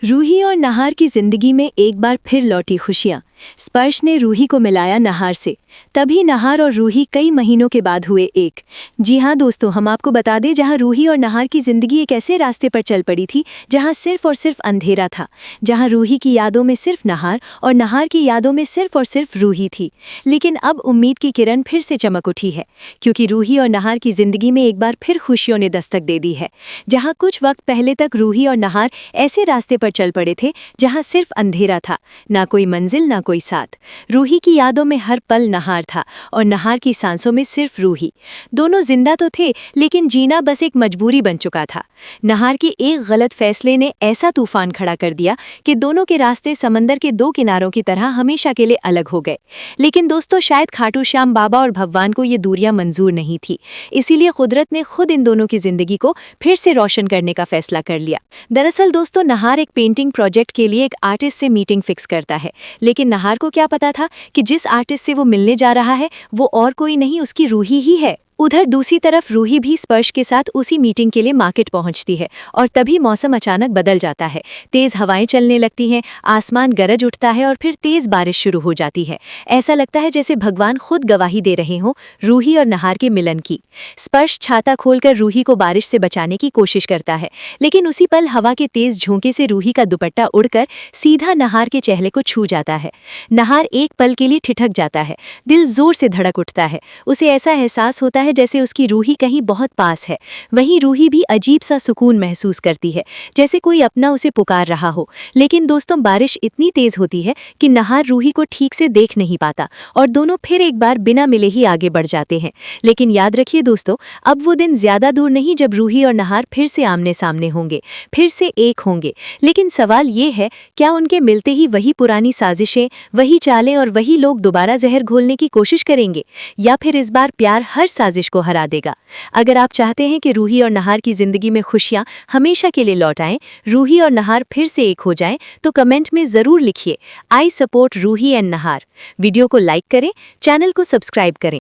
रूही और नहार की जिंदगी में एक बार फिर लौटी खुशियां। स्पर्श ने रूही को मिलाया नहार से। तभी नहार और रूही कई महीनों के बाद हुए एक। जी हाँ दोस्तों, हम आपको बता दें, जहाँ रूही और नहार की जिंदगी एक ऐसे रास्ते पर चल पड़ी थी जहाँ सिर्फ और सिर्फ अंधेरा था, जहाँ रूही की यादों में सिर्फ नहार और नहार की यादों में सिर्फ और सिर्फ रूही थी। लेकिन अब उम्मीद की किरण फिर से चमक उठी है, क्योंकि रूही और नहार की जिंदगी में एक बार फिर खुशियों ने दस्तक दे दी है। जहाँ कुछ वक्त पहले तक रूही और नहार ऐसे रास्ते पर चल पड़े थे जहाँ सिर्फ अंधेरा था, ना कोई मंजिल ना कोई साथ। रूही की यादों में हर पल नहार था और नहार की सांसों में सिर्फ रूही। दोनों जिंदा तो थे, लेकिन जीना बस एक मजबूरी बन चुका था। नहार के एक गलत फैसले ने ऐसा तूफान खड़ा कर दिया कि दोनों के रास्ते समंदर के दो किनारों की तरह हमेशा के लिए अलग हो गए। लेकिन दोस्तों, शायद खाटू श्याम बाबा और भगवान को ये दूरियां मंजूर नहीं थी, इसीलिए कुदरत ने खुद इन दोनों की जिंदगी को फिर से रोशन करने का फैसला कर लिया। दरअसल दोस्तों, नहार एक पेंटिंग प्रोजेक्ट के लिए एक आर्टिस्ट से मीटिंग फिक्स करता है, लेकिन नहार को क्या पता था कि जिस आर्टिस्ट से वो मिलने जा रहा है वो और कोई नहीं, उसकी रूही ही है। उधर दूसरी तरफ रूही भी स्पर्श के साथ उसी मीटिंग के लिए मार्केट पहुंचती है और तभी मौसम अचानक बदल जाता है। तेज हवाएं चलने लगती हैं, आसमान गरज उठता है और फिर तेज बारिश शुरू हो जाती है। ऐसा लगता है जैसे भगवान खुद गवाही दे रहे हों रूही और नहार के मिलन की। स्पर्श छाता खोलकर रूही को बारिश से बचाने की कोशिश करता है, लेकिन उसी पल हवा के तेज झोंके से रूही का दुपट्टा उड़कर सीधा नहार के चेहरे को छू जाता है। नहार एक पल के लिए ठिठक जाता है, दिल जोर से धड़क उठता है। उसे ऐसा एहसास होता है जैसे उसकी रूही कहीं बहुत पास है। वहीं रूही भी अजीब सा सुकून महसूस करती है, जैसे कोई अपना उसे पुकार रहा हो। लेकिन दोस्तों, बारिश इतनी तेज होती है कि नहार रूही को ठीक से देख नहीं पाता और दोनों फिर एक बार बिना मिले ही आगे बढ़ जाते हैं। लेकिन याद रखिए दोस्तों, अब वो दिन ज्यादा दूर नहीं जब रूही और नहार फिर से आमने सामने होंगे, फिर से एक होंगे। लेकिन सवाल ये है, क्या उनके मिलते ही वही पुरानी साजिशें, वही चालें और वही लोग दोबारा जहर घोलने की कोशिश करेंगे, या फिर इस बार प्यार हर साजिश को हरा देगा? अगर आप चाहते हैं कि रूही और नहार की जिंदगी में खुशियां हमेशा के लिए लौट आएं, रूही और नहार फिर से एक हो जाएं, तो कमेंट में जरूर लिखिए, I support Ruhi and Nahar. Video को लाइक करें, चैनल को सब्सक्राइब करें।